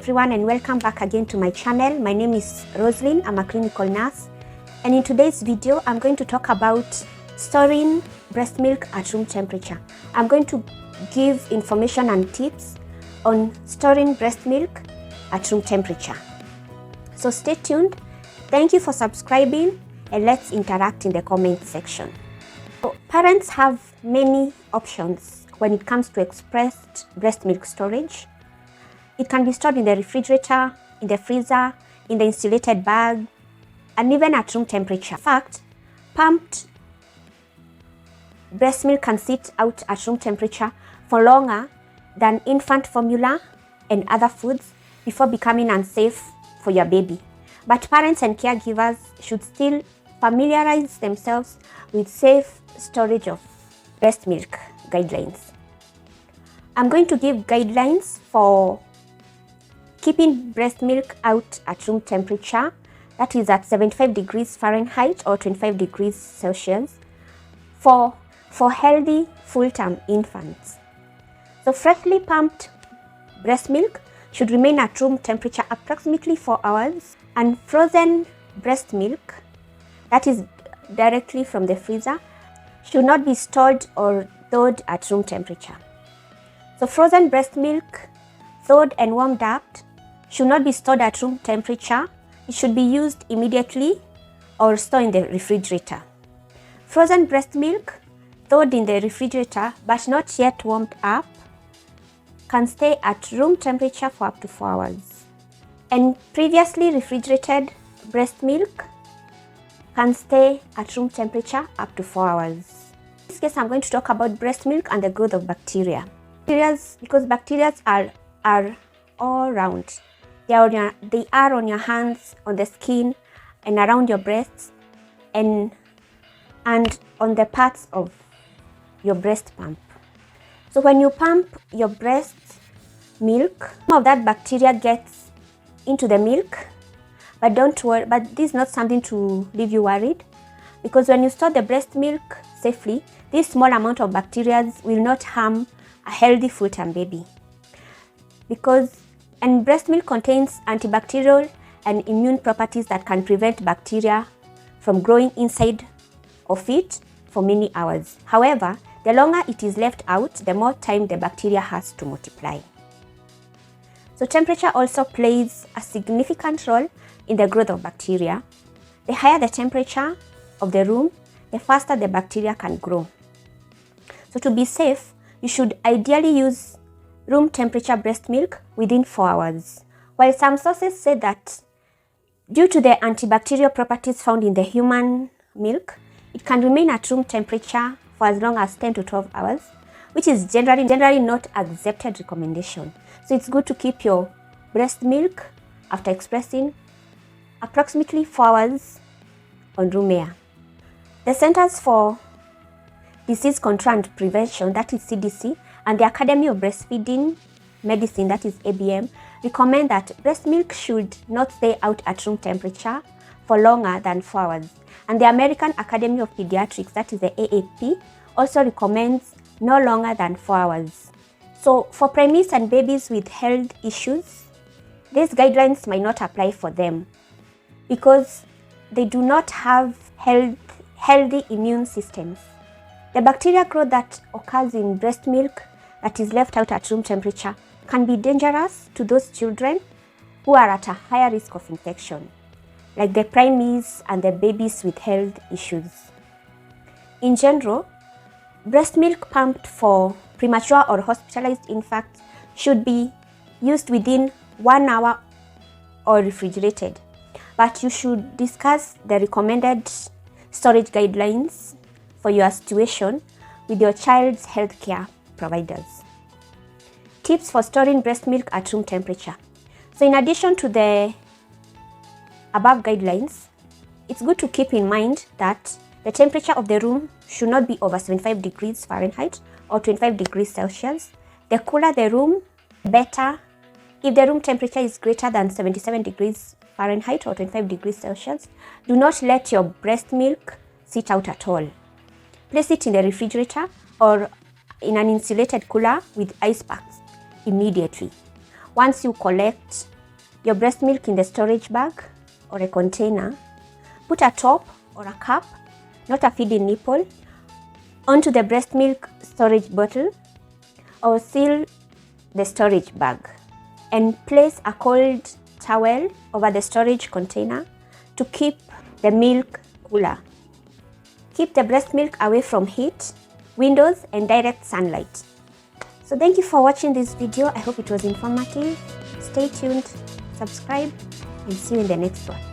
everyone, and welcome back again to my channel. My name is Roslyn. I'm a clinical nurse, and in today's video I'm going to talk about storing breast milk at room temperature. I'm going to give information and tips on storing breast milk at room temperature. So stay tuned. Thank you for subscribing, and let's interact in the comment section. So, parents have many options when it comes to expressed breast milk storage. It can be stored in the refrigerator, in the freezer, in the insulated bag, and even at room temperature. In fact, pumped breast milk can sit out at room temperature for longer than infant formula and other foods before becoming unsafe for your baby. But parents and caregivers should still familiarize themselves with safe storage of breast milk guidelines. I'm going to give guidelines for keeping breast milk out at room temperature, that is at 75 degrees Fahrenheit or 25 degrees Celsius for healthy full-term infants. So freshly pumped breast milk should remain at room temperature approximately 4 hours, and frozen breast milk, that is directly from the freezer, should not be stored or thawed at room temperature. So frozen breast milk, thawed and warmed up, should not be stored at room temperature. It should be used immediately or stored in the refrigerator. Frozen breast milk, thawed in the refrigerator but not yet warmed up, can stay at room temperature for up to 4 hours. And previously refrigerated breast milk can stay at room temperature up to 4 hours. In this case, I'm going to talk about breast milk and the growth of bacteria. Because bacteria are all around. They are on your hands, on the skin, and around your breasts, and on the parts of your breast pump. So when you pump your breast milk, some of that bacteria gets into the milk, but don't worry. But this is not something to leave you worried, because when you store the breast milk safely, this small amount of bacteria will not harm a healthy full-term baby. And breast milk contains antibacterial and immune properties that can prevent bacteria from growing inside of it for many hours. However, the longer it is left out, the more time the bacteria has to multiply. So temperature also plays a significant role in the growth of bacteria. The higher the temperature of the room, the faster the bacteria can grow. So to be safe, you should ideally use room temperature breast milk within 4 hours. While some sources say that due to the antibacterial properties found in the human milk, it can remain at room temperature for as long as 10 to 12 hours, which is generally not accepted recommendation. So it's good to keep your breast milk after expressing approximately 4 hours on room air. The Centers for Disease Control and Prevention, that is CDC, and the Academy of Breastfeeding Medicine, that is ABM, recommend that breast milk should not stay out at room temperature for longer than 4 hours. And the American Academy of Pediatrics, that is the AAP, also recommends no longer than 4 hours. So for preemies and babies with health issues, these guidelines might not apply for them because they do not have healthy immune systems. The bacteria growth that occurs in breast milk that is left out at room temperature can be dangerous to those children who are at a higher risk of infection, like the preemies and the babies with health issues. In general, breast milk pumped for premature or hospitalized infants should be used within 1 hour or refrigerated, but you should discuss the recommended storage guidelines for your situation with your child's healthcare providers. Tips for storing breast milk at room temperature. So in addition to the above guidelines, it's good to keep in mind that the temperature of the room should not be over 75 degrees Fahrenheit or 25 degrees Celsius. The cooler the room, better. If the room temperature is greater than 77 degrees Fahrenheit or 25 degrees Celsius, do not let your breast milk sit out at all. Place it in the refrigerator or in an insulated cooler with ice packs immediately. Once you collect your breast milk in the storage bag or a container. Put a top or a cap, not a feeding nipple, onto the breast milk storage bottle, or seal the storage bag, and place a cold towel over the storage container to keep the milk cooler. Keep the breast milk away from heat, windows, and direct sunlight. So thank you for watching this video. I hope it was informative. Stay tuned, subscribe, and see you in the next one.